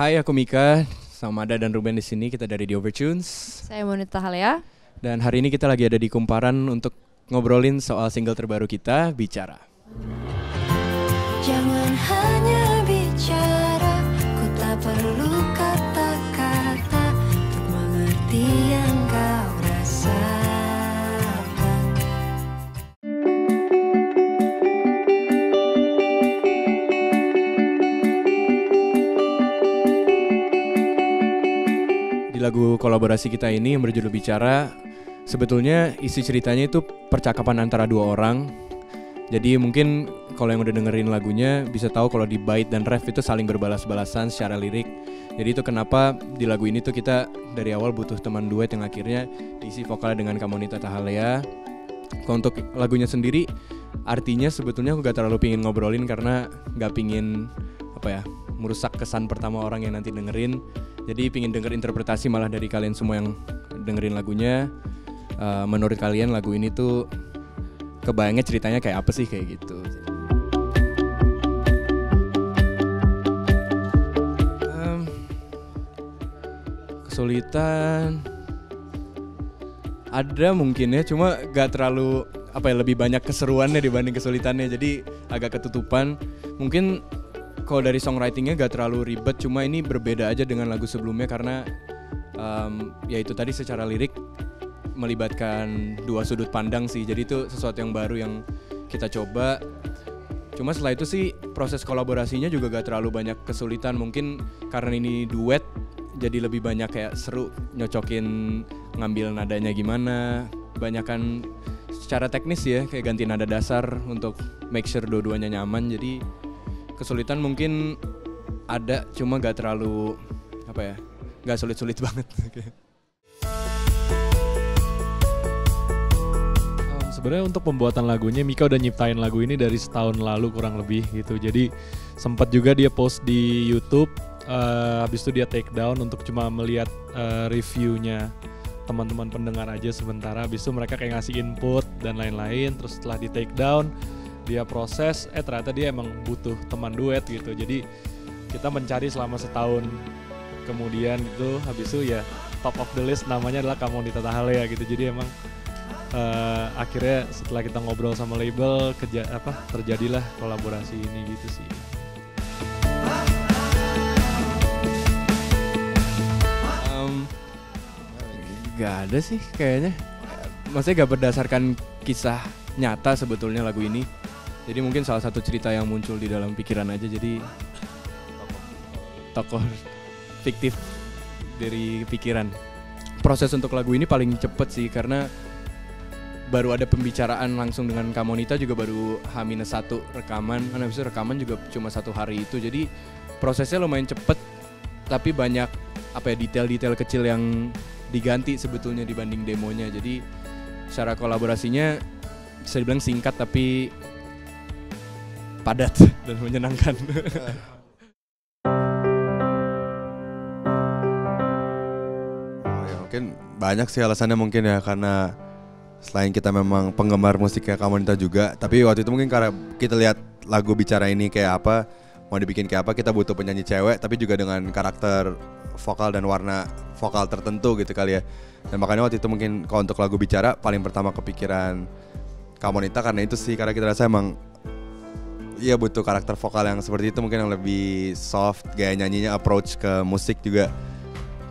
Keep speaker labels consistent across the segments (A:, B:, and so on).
A: Hai, aku Mika, sama Ada dan Ruben di sini. Kita dari The Overtunes.
B: Saya Monita Halia.
A: Dan hari ini kita lagi ada di Kumparan untuk ngobrolin soal single terbaru kita, Bicara.
C: Jangan hanya bicara, ku tak perlu kata-kata untuk mengerti yang kau rasakan.
A: Di lagu kolaborasi kita ini yang berjudul Bicara, sebetulnya isi ceritanya itu percakapan antara dua orang. Jadi mungkin kalau yang udah dengerin lagunya bisa tahu kalau di bait dan ref itu saling berbalas-balasan secara lirik. Jadi itu kenapa di lagu ini tuh kita dari awal butuh teman duet yang akhirnya diisi vokalnya dengan Kamonita Tahalea. Kalau untuk lagunya sendiri, artinya sebetulnya aku gak terlalu pingin ngobrolin karena gak pingin merusak kesan pertama orang yang nanti dengerin. Jadi pingin denger interpretasi malah dari kalian semua yang dengerin lagunya. Menurut kalian lagu ini tuh kebayangnya ceritanya kayak apa sih, kayak gitu. Kesulitan ada mungkin ya, cuma gak terlalu lebih banyak keseruannya dibanding kesulitannya, jadi agak ketutupan. Mungkin kalau dari songwritingnya gak terlalu ribet, cuma ini berbeda aja dengan lagu sebelumnya karena ya itu tadi secara lirik melibatkan dua sudut pandang sih, jadi itu sesuatu yang baru yang kita coba. Cuma setelah itu sih proses kolaborasinya juga gak terlalu banyak kesulitan, mungkin karena ini duet jadi lebih banyak kayak seru nyocokin ngambil nadanya gimana, banyakan secara teknis ya, kayak ganti nada dasar untuk make sure dua-duanya nyaman. Jadi kesulitan mungkin ada, cuma gak terlalu gak sulit-sulit banget.
D: Sebenarnya untuk pembuatan lagunya Mika udah nyiptain lagu ini dari setahun lalu kurang lebih gitu. Jadi sempat juga dia post di YouTube, habis itu dia take down untuk cuma melihat reviewnya teman-teman pendengar aja sementara. Habis itu mereka kayak ngasih input dan lain-lain. Terus setelah di take down, dia proses, ternyata dia emang butuh teman duet gitu. Jadi kita mencari selama setahun, kemudian gitu habis itu ya top of the list namanya adalah Kamonita Tahalea gitu. Jadi emang akhirnya setelah kita ngobrol sama label terjadilah kolaborasi ini gitu sih.
A: Gak ada sih kayaknya, maksudnya gak berdasarkan kisah nyata sebetulnya lagu ini. Jadi mungkin salah satu cerita yang muncul di dalam pikiran aja, jadi tokoh fiktif dari pikiran. Proses untuk lagu ini paling cepet sih karena baru ada pembicaraan langsung dengan Kamonita juga baru H-1 rekaman. Habis itu rekaman juga cuma 1 hari itu. Jadi prosesnya lumayan cepet, tapi banyak detail-detail kecil yang diganti sebetulnya dibanding demonya. Jadi secara kolaborasinya bisa dibilang singkat tapi padat dan menyenangkan.
E: Mungkin banyak sih alasannya mungkin ya, karena selain kita memang penggemar musiknya Kamonita juga, tapi waktu itu mungkin karena kita lihat lagu Bicara ini kayak apa, mau dibikin kayak apa, kita butuh penyanyi cewek tapi juga dengan karakter vokal dan warna vokal tertentu gitu kali ya. Dan makanya waktu itu mungkin kalau untuk lagu Bicara paling pertama kepikiran Kamonita karena itu sih, karena kita rasa emang iya butuh karakter vokal yang seperti itu, mungkin yang lebih soft, gaya nyanyinya, approach ke musik juga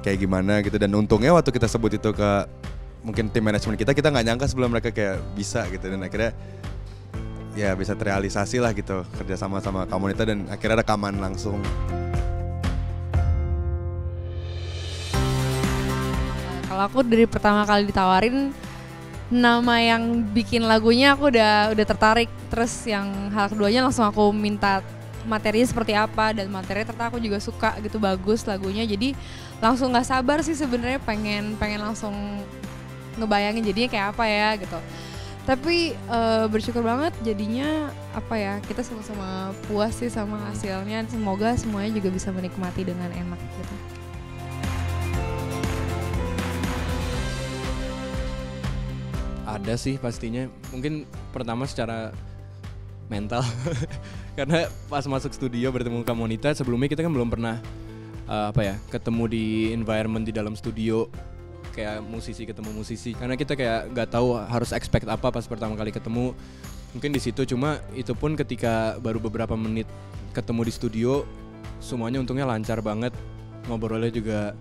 E: kayak gimana gitu. Dan untungnya waktu kita sebut itu ke mungkin tim manajemen kita nggak nyangka sebelum mereka kayak bisa gitu, dan akhirnya ya bisa terrealisasi lah gitu kerja sama Kamonita dan akhirnya rekaman langsung.
B: Kalau aku dari pertama kali ditawarin nama yang bikin lagunya aku udah tertarik. Terus yang hal keduanya langsung aku minta materinya seperti apa, dan materinya ternyata aku juga suka gitu, bagus lagunya. Jadi langsung nggak sabar sih sebenarnya pengen langsung ngebayangin jadinya kayak apa ya gitu. Tapi bersyukur banget jadinya kita sama-sama puas sih sama hasilnya. Semoga semuanya juga bisa menikmati dengan enak gitu.
A: Ada sih pastinya, mungkin pertama secara mental karena pas masuk studio bertemu Kamonita, sebelumnya kita kan belum pernah apa ya, ketemu di environment di dalam studio kayak musisi ketemu musisi, karena kita kayak nggak tahu harus expect apa pas pertama kali ketemu. Mungkin di situ, cuma itu pun ketika baru beberapa menit ketemu di studio semuanya untungnya lancar banget, ngobrolnya juga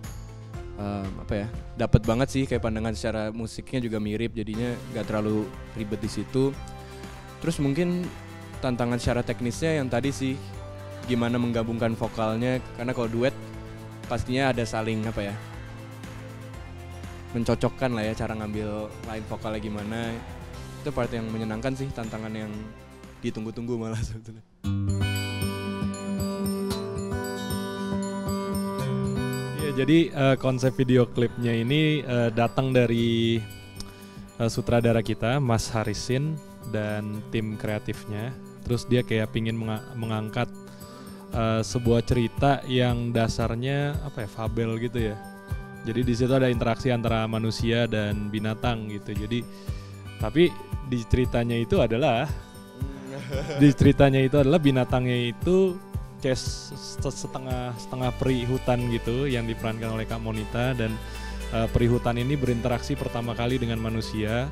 A: apa ya, dapat banget sih, kayak pandangan secara musiknya juga mirip, jadinya nggak terlalu ribet di situ. Terus mungkin tantangan secara teknisnya yang tadi sih, gimana menggabungkan vokalnya, karena kalau duet pastinya ada saling apa ya, mencocokkan lah ya cara ngambil line vokalnya gimana. Itu part yang menyenangkan sih, tantangan yang ditunggu-tunggu malah sebetulnya.
D: Ya, jadi konsep video klipnya ini datang dari sutradara kita, Mas Harisin, dan tim kreatifnya. Terus dia kayak pingin mengangkat sebuah cerita yang dasarnya apa ya, fabel gitu ya. Jadi di situ ada interaksi antara manusia dan binatang gitu. Jadi tapi di ceritanya itu adalah binatangnya itu kayak setengah peri hutan gitu yang diperankan oleh Kak Monita, dan peri hutan ini berinteraksi pertama kali dengan manusia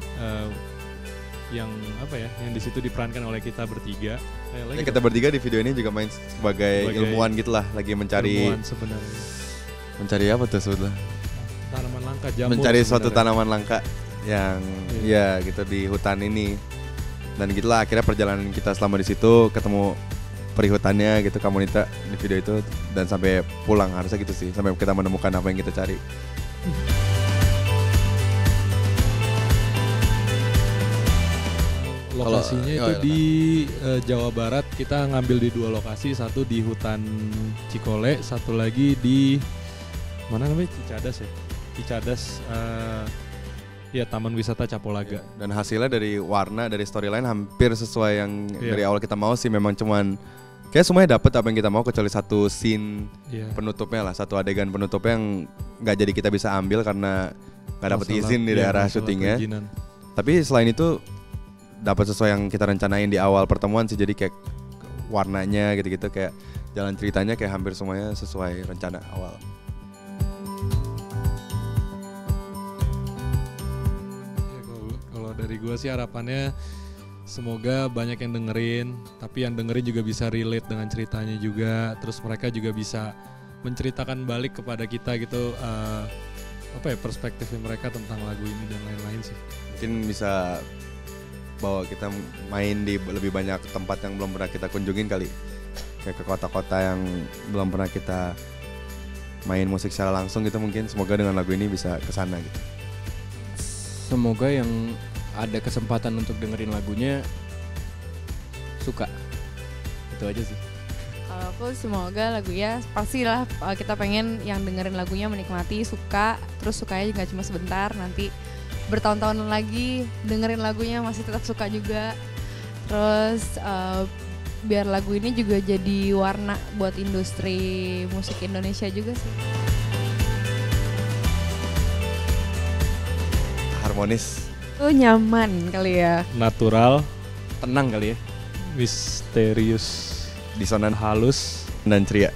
D: yang apa ya, yang di situ diperankan oleh kita bertiga.
E: Kita bertiga di video ini juga main sebagai ilmuwan gitulah, lagi mencari
D: ilmuwan sebenarnya.
E: Mencari apa tuh sebetulnya?
D: Tanaman langka, jamur.
E: Mencari suatu tanaman langka yang ya gitu di hutan ini. Dan gitulah akhirnya perjalanan kita selama di situ, ketemu peri hutannya gitu, Kamonita di video itu, dan sampai pulang harusnya gitu sih, sampai kita menemukan apa yang kita cari.
D: Lokasinya itu di Jawa Barat. Kita ngambil di 2 lokasi, satu di hutan Cikole, satu lagi di mana namanya, Cicadas ya. Cicadas, ya Taman Wisata Capolaga.
E: Dan hasilnya dari warna, dari storyline hampir sesuai yang dari awal kita mau sih. Memang cuman kayak semuanya dapet apa yang kita mau, kecuali satu scene penutupnya lah, satu adegan penutupnya yang nggak jadi kita bisa ambil karena nggak dapet izin di daerah syutingnya. Tapi selain itu dapat sesuai yang kita rencanain di awal pertemuan sih. Jadi kayak warnanya gitu-gitu, kayak jalan ceritanya kayak hampir semuanya sesuai rencana awal.
D: Dari gue sih harapannya semoga banyak yang dengerin, tapi yang dengerin juga bisa relate dengan ceritanya juga. Terus mereka juga bisa menceritakan balik kepada kita gitu, apa ya, perspektifnya mereka tentang lagu ini dan lain-lain sih.
E: Mungkin bisa bawa kita main di lebih banyak tempat yang belum pernah kita kunjungin kali, kayak ke kota-kota yang belum pernah kita main musik secara langsung gitu. Mungkin semoga dengan lagu ini bisa kesana gitu.
A: Semoga yang ada kesempatan untuk dengerin lagunya suka, itu aja sih.
B: Kalau aku semoga lagunya, pastilah kita pengen yang dengerin lagunya menikmati, suka, terus sukanya nggak cuma sebentar, nanti bertahun-tahun lagi dengerin lagunya masih tetap suka juga. Terus biar lagu ini juga jadi warna buat industri musik Indonesia juga sih.
E: Harmonis,
B: Nyaman kali ya.
D: Natural,
A: Tenang kali ya.
D: misterius,
E: disonan,
D: halus,
E: dan ceria.